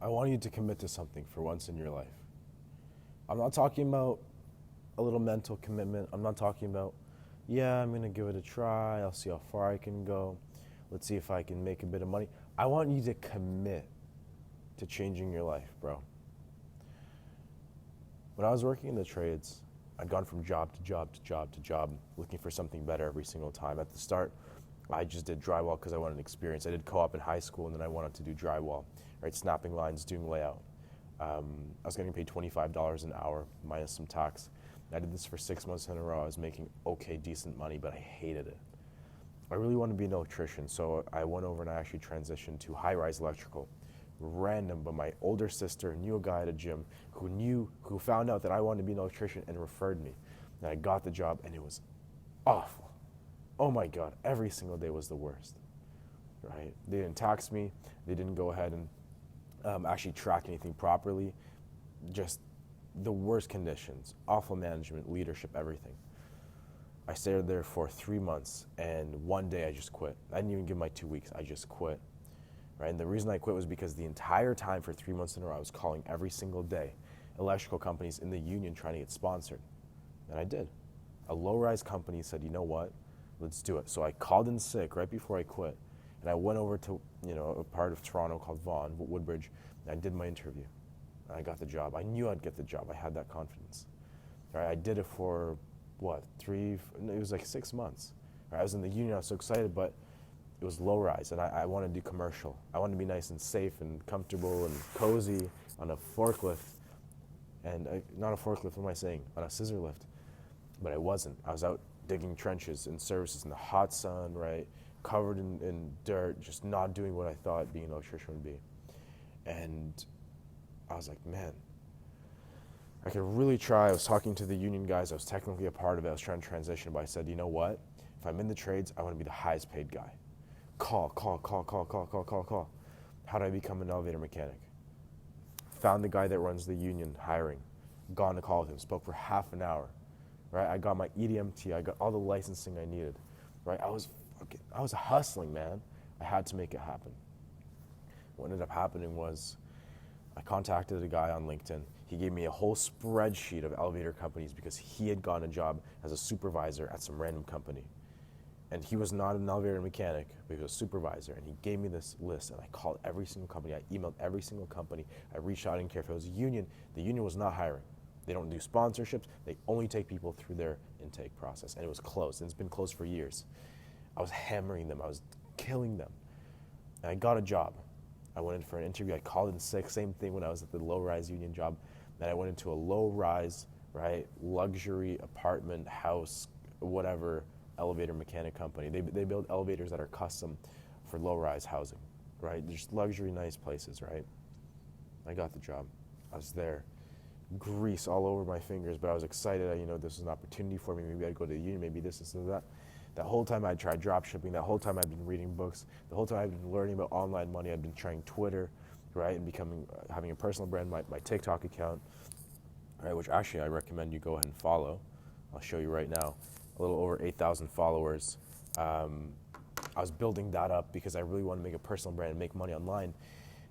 I want you to commit to something for once in your life. I'm not talking about a little mental commitment. I'm not talking about, yeah, I'm going to give it a try. I'll see how far I can go. Let's see if I can make a bit of money. I want you to commit to changing your life, bro. When I was working in the trades, I'd gone from job to job to job to job, looking for something better every single time. At the start, I just did drywall because I wanted experience. I did co-op in high school, and then I wanted to do drywall, right? Snapping lines, doing layout. I was getting paid $25 an hour minus some tax. I did this for 6 months in a row. I was making okay, decent money, but I hated it. I really wanted to be an electrician, so I went over and I actually transitioned to high-rise electrical. Random, but my older sister knew a guy at a gym who found out that I wanted to be an electrician and referred me. And I got the job, and it was awful. Oh my God, every single day was the worst, right? They didn't tax me. They didn't go ahead and actually track anything properly. Just the worst conditions, awful management, leadership, everything. I stayed there for 3 months, and one day I just quit. I didn't even give my 2 weeks. I just quit, right? And the reason I quit was because the entire time for 3 months in a row, I was calling every single day electrical companies in the union trying to get sponsored. And I did. A low-rise company said, you know what? Let's do it. So I called in sick right before I quit, and I went over to a part of Toronto called Vaughan, Woodbridge, and I did my interview. And I got the job. I knew I'd get the job. I had that confidence. Right? I did it for it was like 6 months. Right? I was in the union. I was so excited, but it was low rise, and I wanted to do commercial. I wanted to be nice and safe and comfortable and cozy on a forklift, and not a forklift. What am I saying? On a scissor lift, but I wasn't. I was out digging trenches and services in the hot sun, right, covered in dirt, just not doing what I thought being an electrician would be. And I was like, man, I could really try. I was talking to the union guys. I was technically a part of it. I was trying to transition, but I said, you know what? If I'm in the trades, I want to be the highest paid guy. Call. How do I become an elevator mechanic? Found the guy that runs the union hiring. Gone to call with him. Spoke for half an hour. Right? I got my EDMT. I got all the licensing I needed. Right? I was hustling, man. I had to make it happen. What ended up happening was I contacted a guy on LinkedIn. He gave me a whole spreadsheet of elevator companies because he had gotten a job as a supervisor at some random company. And he was not an elevator mechanic, but he was a supervisor. And he gave me this list, and I called every single company. I emailed every single company. I reached out. I didn't care if it was a union. The union was not hiring. They don't do sponsorships. They only take people through their intake process. And it was closed, and it's been closed for years. I was hammering them. I was killing them. And I got a job. I went in for an interview. I called in sick. Same thing when I was at the low-rise union job. Then I went into a low-rise, right, luxury apartment, house, whatever, elevator mechanic company. They build elevators that are custom for low-rise housing, right? Just luxury, nice places, right? I got the job. I was there. Grease all over my fingers, but I was excited. This was an opportunity for me. Maybe I'd go to the union, maybe this and that. That whole time I'd tried drop shipping. That whole time I'd been reading books. The whole time I'd been learning about online money. I'd been trying Twitter, right, and having a personal brand, my TikTok account, right, which actually I recommend you go ahead and follow. I'll show you right now. A little over 8,000 followers. I was building that up because I really wanted to make a personal brand and make money online.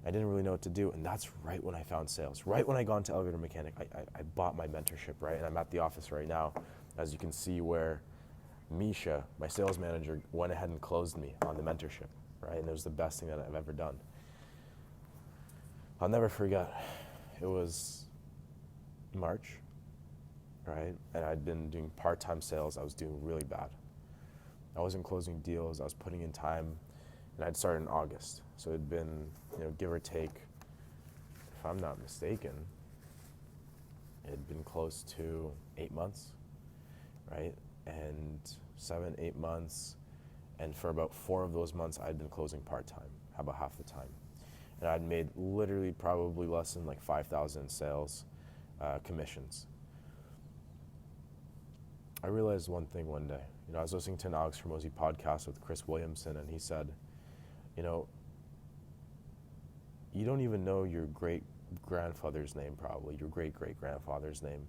I didn't really know what to do, and that's right when I found sales. Right when I got into elevator mechanic, I bought my mentorship, right, and I'm at the office right now, as you can see, where Misha, my sales manager, went ahead and closed me on the mentorship, right, and it was the best thing that I've ever done. I'll never forget. It was March, right, and I'd been doing part-time sales. I was doing really bad. I wasn't closing deals. I was putting in time, and I'd started in August. So it'd been, give or take, if I'm not mistaken, it had been close to 8 months, right? And 7, 8 months, and for about 4 of those months, I'd been closing part-time, about half the time. And I'd made literally probably less than like 5,000 sales commissions. I realized one thing one day. I was listening to an Alex Hormozi podcast with Chris Williamson, and he said, you don't even know your great-grandfather's name, probably, your great-great-grandfather's name,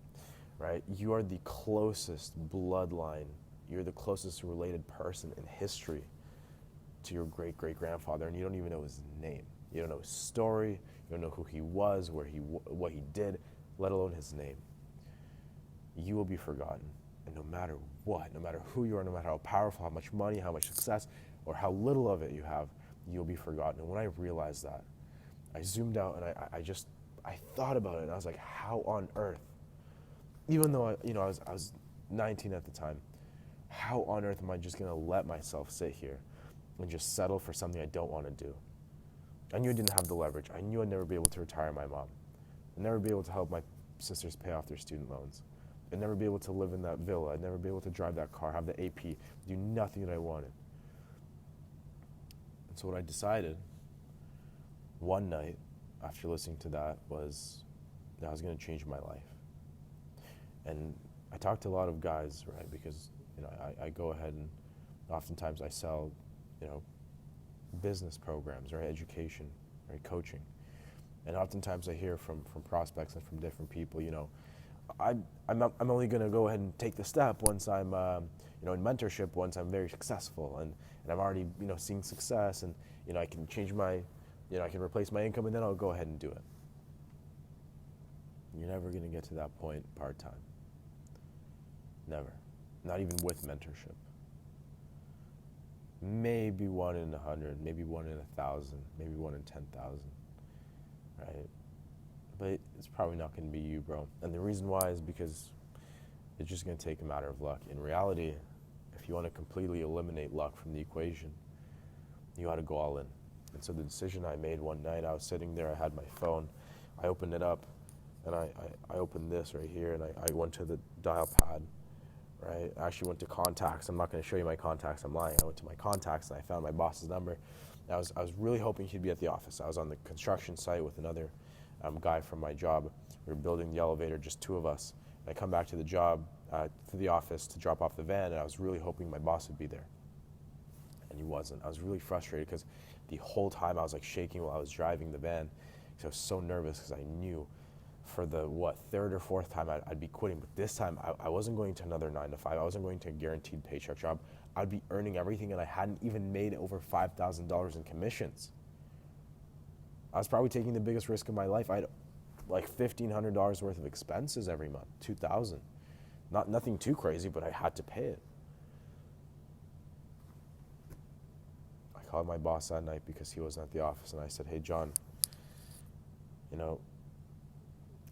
right? You are the closest bloodline. You're the closest related person in history to your great-great-grandfather, and you don't even know his name. You don't know his story. You don't know who he was, what he did, let alone his name. You will be forgotten. And no matter what, no matter who you are, no matter how powerful, how much money, how much success, or how little of it you have, you'll be forgotten. And when I realized that, I zoomed out and I thought about it, and I was like, how on earth, even though I was 19 at the time, how on earth am I just gonna let myself sit here and just settle for something I don't want to do? I knew I didn't have the leverage. I knew I'd never be able to retire my mom. I'd never be able to help my sisters pay off their student loans. I'd never be able to live in that villa. I'd never be able to drive that car, have the AP, do nothing that I wanted. And so what I decided one night after listening to that was that I was going to change my life. And I talked to a lot of guys, right? Because I go ahead and oftentimes I sell, business programs, right? Education, right? Coaching. And oftentimes I hear from prospects and from different people, I'm only going to go ahead and take the step once I'm, in mentorship, once I'm very successful and I'm already, seeing success and, I can change my, I can replace my income and then I'll go ahead and do it. You're never going to get to that point part-time. Never. Not even with mentorship. Maybe 1 in 100, maybe 1 in 1,000, maybe 1 in 10,000, right? But it's probably not going to be you, bro. And the reason why is because it's just going to take a matter of luck. In reality, if you want to completely eliminate luck from the equation, you got to go all in. And so the decision I made one night, I was sitting there, I had my phone, I opened it up, and I opened this right here, and I went to the dial pad, right? I actually went to contacts. I'm not going to show you my contacts, I'm lying. I went to my contacts, and I found my boss's number. I was really hoping he'd be at the office. I was on the construction site with another guy from my job. We were building the elevator, just two of us. And I come back to the job, to the office to drop off the van, and I was really hoping my boss would be there. And he wasn't. I was really frustrated because the whole time I was like shaking while I was driving the van because I was so nervous because I knew for the, third or fourth time I'd be quitting. But this time I wasn't going to another 9 to 5. I wasn't going to a guaranteed paycheck job. I'd be earning everything, and I hadn't even made over $5,000 in commissions. I was probably taking the biggest risk of my life. I had like $1,500 worth of expenses every month, $2,000. Nothing too crazy, but I had to pay it. I called my boss that night because he wasn't at the office, and I said, hey, John,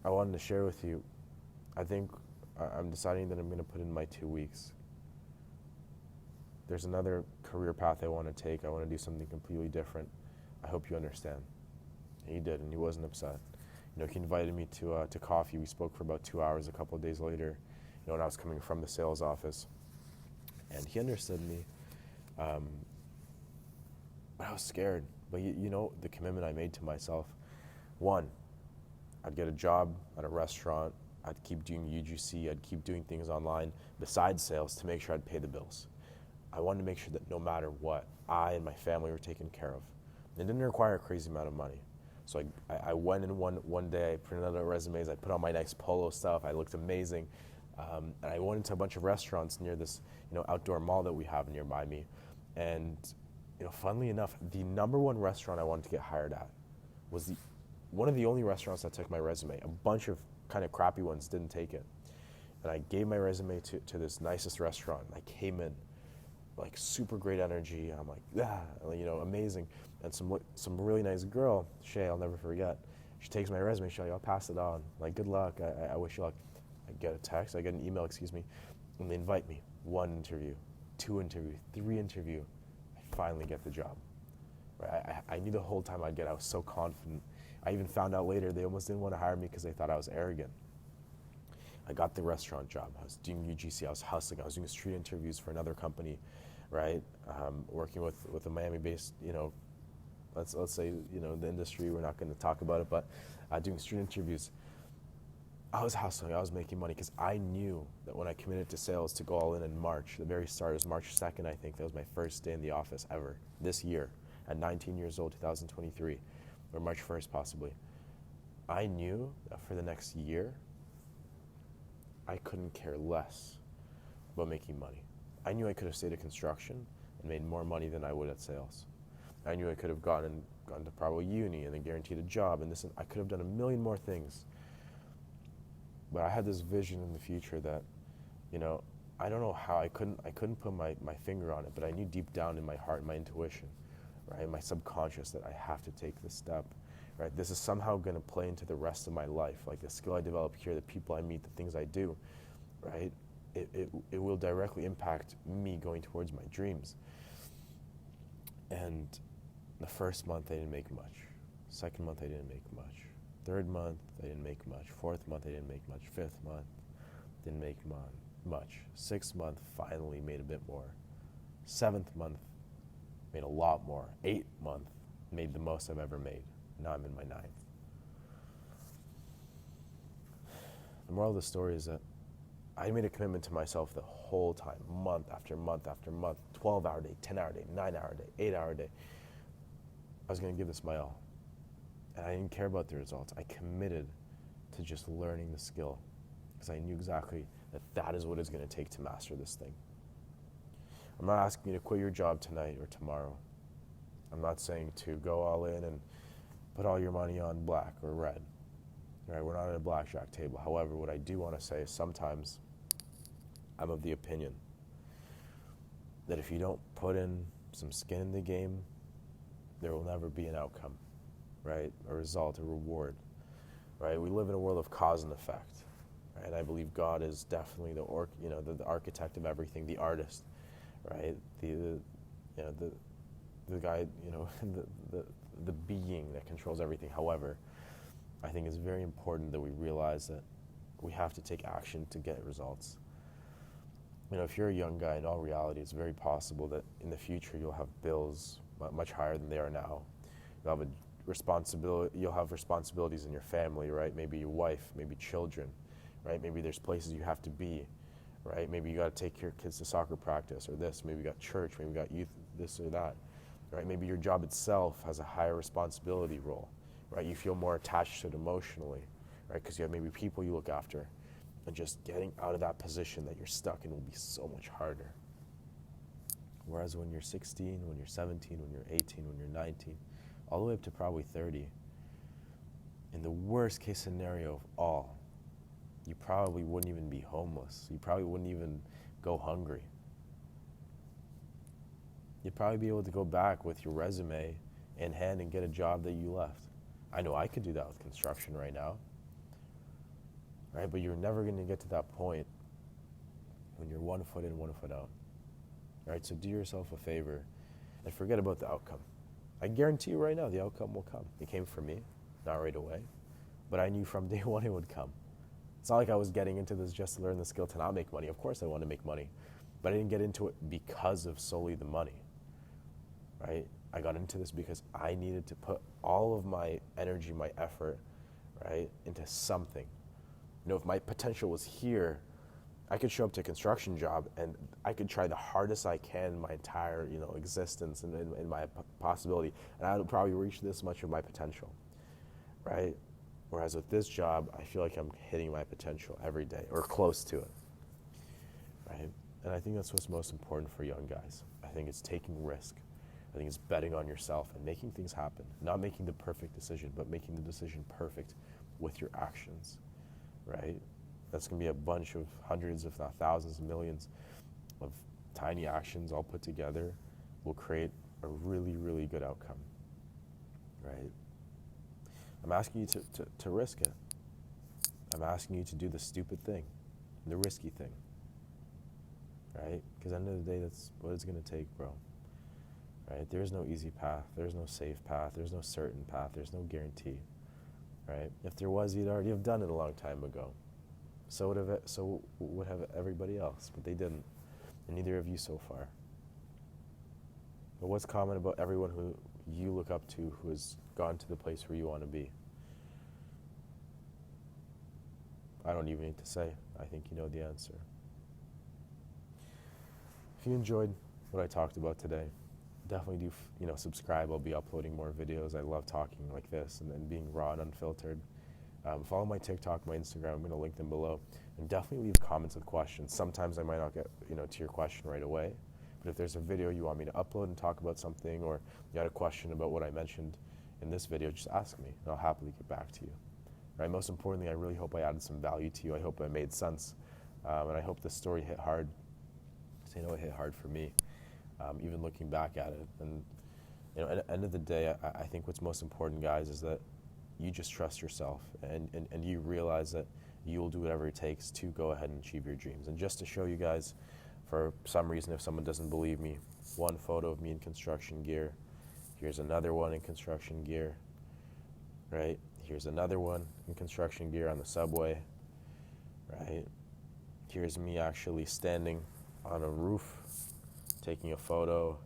I wanted to share with you, I think I'm deciding that I'm going to put in my 2 weeks. There's another career path I want to take. I want to do something completely different. I hope you understand. And he did, and he wasn't upset. He invited me to coffee. We spoke for about 2 hours a couple of days later, when I was coming from the sales office. And he understood me. But I was scared. But the commitment I made to myself, one, I'd get a job at a restaurant. I'd keep doing UGC. I'd keep doing things online besides sales to make sure I'd pay the bills. I wanted to make sure that no matter what, I and my family were taken care of. It didn't require a crazy amount of money. So I went in one day, I printed out resumes, I put on my nice polo stuff, I looked amazing. And I went into a bunch of restaurants near this outdoor mall that we have nearby me. And funnily enough, the number one restaurant I wanted to get hired at was one of the only restaurants that took my resume. A bunch of kind of crappy ones didn't take it. And I gave my resume to this nicest restaurant. I came in, like super great energy. I'm like, amazing. And some really nice girl, Shay, I'll never forget. She takes my resume, she's like, I'll pass it on. Like, good luck, I wish you luck. I get a text, I get an email, and they invite me. 1 interview, 2 interview, 3 interview. I finally get the job. Right? I knew the whole time I was so confident. I even found out later they almost didn't want to hire me because they thought I was arrogant. I got the restaurant job. I was doing UGC. I was hustling. I was doing street interviews for another company, right? Working with a Miami-based, let's say, the industry. We're not going to talk about it, but doing street interviews. I was hustling. I was making money because I knew that when I committed to sales to go all in March, the very start, it was March 2nd, I think. That was my first day in the office ever this year at 19 years old, 2023. Or March 1st, possibly. I knew that for the next year, I couldn't care less about making money. I knew I could have stayed at construction and made more money than I would at sales. I knew I could have gone gone to probably uni and then guaranteed a job and this, and I could have done a million more things. But I had this vision in the future that, you know, I don't know how, I couldn't put my finger on it, but I knew deep down in my heart, my intuition, right, my subconscious, that I have to take this step, right? This is somehow going to play into the rest of my life, like the skill I develop here, the people I meet, the things I do, right? It will directly impact me going towards my dreams. And the first month I didn't make much. Second month I didn't make much. Third month I didn't make much. Fourth month I didn't make much. Fifth month didn't make much. Sixth month finally made a bit more. Seventh month made a lot more. Eighth month made the most I've ever made. Now I'm in my ninth. The moral of the story is that I made a commitment to myself the whole time, month after month after month, 12-hour day, 10-hour day, 9-hour day, 8-hour day. I was going to give this my all. And I didn't care about the results. I committed to just learning the skill because I knew exactly that that is what it's going to take to master this thing. I'm not asking you to quit your job tonight or tomorrow. I'm not saying to go all in and put all your money on black or red. Right? We're not at a blackjack table. However, what I do want to say is sometimes I'm of the opinion that if you don't put in some skin in the game, there will never be an outcome, right? A result, a reward, right? We live in a world of cause and effect, right? I believe God is definitely the architect of everything, the artist, right? The guy, the being that controls everything. However, I think it's very important that we realize that we have to take action to get results. If you're a young guy, in all reality, it's very possible that in the future you'll have bills much higher than they are now. You'll have responsibilities in your family, right? Maybe your wife, maybe children, right? Maybe there's places you have to be, right? Maybe you got to take your kids to soccer practice or this. Maybe you got church, maybe you got youth, this or that, right? Maybe your job itself has a higher responsibility role, right? You feel more attached to it emotionally, right? Because you have maybe people you look after. And just getting out of that position that you're stuck in will be so much harder. Whereas when you're 16, when you're 17, when you're 18, when you're 19, all the way up to probably 30, in the worst case scenario of all, you probably wouldn't even be homeless. You probably wouldn't even go hungry. You'd probably be able to go back with your resume in hand and get a job that you left. I know I could do that with construction right now. Right, but you're never going to get to that point when you're 1 foot in, 1 foot out. Right, so do yourself a favor and forget about the outcome. I guarantee you right now the outcome will come. It came for me, not right away, but I knew from day one it would come. It's not like I was getting into this just to learn the skill to not make money. Of course I want to make money, but I didn't get into it because of solely the money. Right, I got into this because I needed to put all of my energy, my effort, right, into something. If my potential was here, I could show up to a construction job and I could try the hardest I can my entire, existence and my possibility, and I would probably reach this much of my potential, right? Whereas with this job, I feel like I'm hitting my potential every day or close to it, right? And I think that's what's most important for young guys. I think it's taking risk. I think it's betting on yourself and making things happen. Not making the perfect decision, but making the decision perfect with your actions. Right? That's going to be a bunch of hundreds, if not thousands, millions of tiny actions all put together will create a really, really good outcome. Right? I'm asking you to risk it. I'm asking you to do the stupid thing, the risky thing. Right? Because at the end of the day, that's what it's going to take, bro. Right? There's no easy path. There's no safe path. There's no certain path. There's no guarantee. Right? If there was, you'd already have done it a long time ago. So would have everybody else, but they didn't, and neither of you so far. But what's common about everyone who you look up to who has gone to the place where you want to be? I don't even need to say. I think you know the answer. If you enjoyed what I talked about today, definitely do subscribe. I'll be uploading more videos. I love talking like this and being raw and unfiltered. Follow my TikTok, my Instagram. I'm going to link them below. And definitely leave comments with questions. Sometimes I might not get to your question right away. But if there's a video you want me to upload and talk about something, or you got a question about what I mentioned, in this video, just ask me, and I'll happily get back to you. Right? Most importantly, I really hope I added some value to you. I hope I made sense, and I hope this story hit hard. I know it hit hard for me, even looking back at it. And at the end of the day, I think what's most important, guys, is that you just trust yourself, and you realize that you will do whatever it takes to go ahead and achieve your dreams. And just to show you guys, for some reason, if someone doesn't believe me, one photo of me in construction gear. Here's another one in construction gear, right? Here's another one in construction gear on the subway, right? Here's me actually standing on a roof, taking a photo.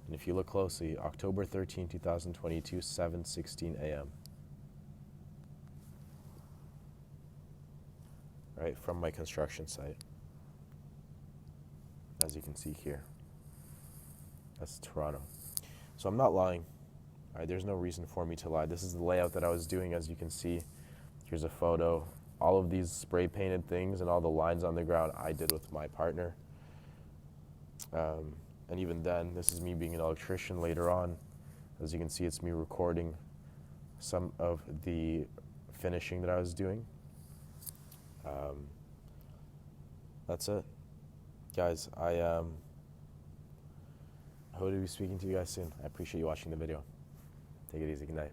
And if you look closely, October 13, 2022, 7:16 a.m. Right, from my construction site. As you can see here. That's Toronto. So I'm not lying. All right, there's no reason for me to lie. This is the layout that I was doing, as you can see. Here's a photo. All of these spray painted things and all the lines on the ground I did with my partner. And even then, this is me being an electrician later on. As you can see, it's me recording some of the finishing that I was doing. That's it. Guys, I hope to be speaking to you guys soon. I appreciate you watching the video. Take it easy. Good night.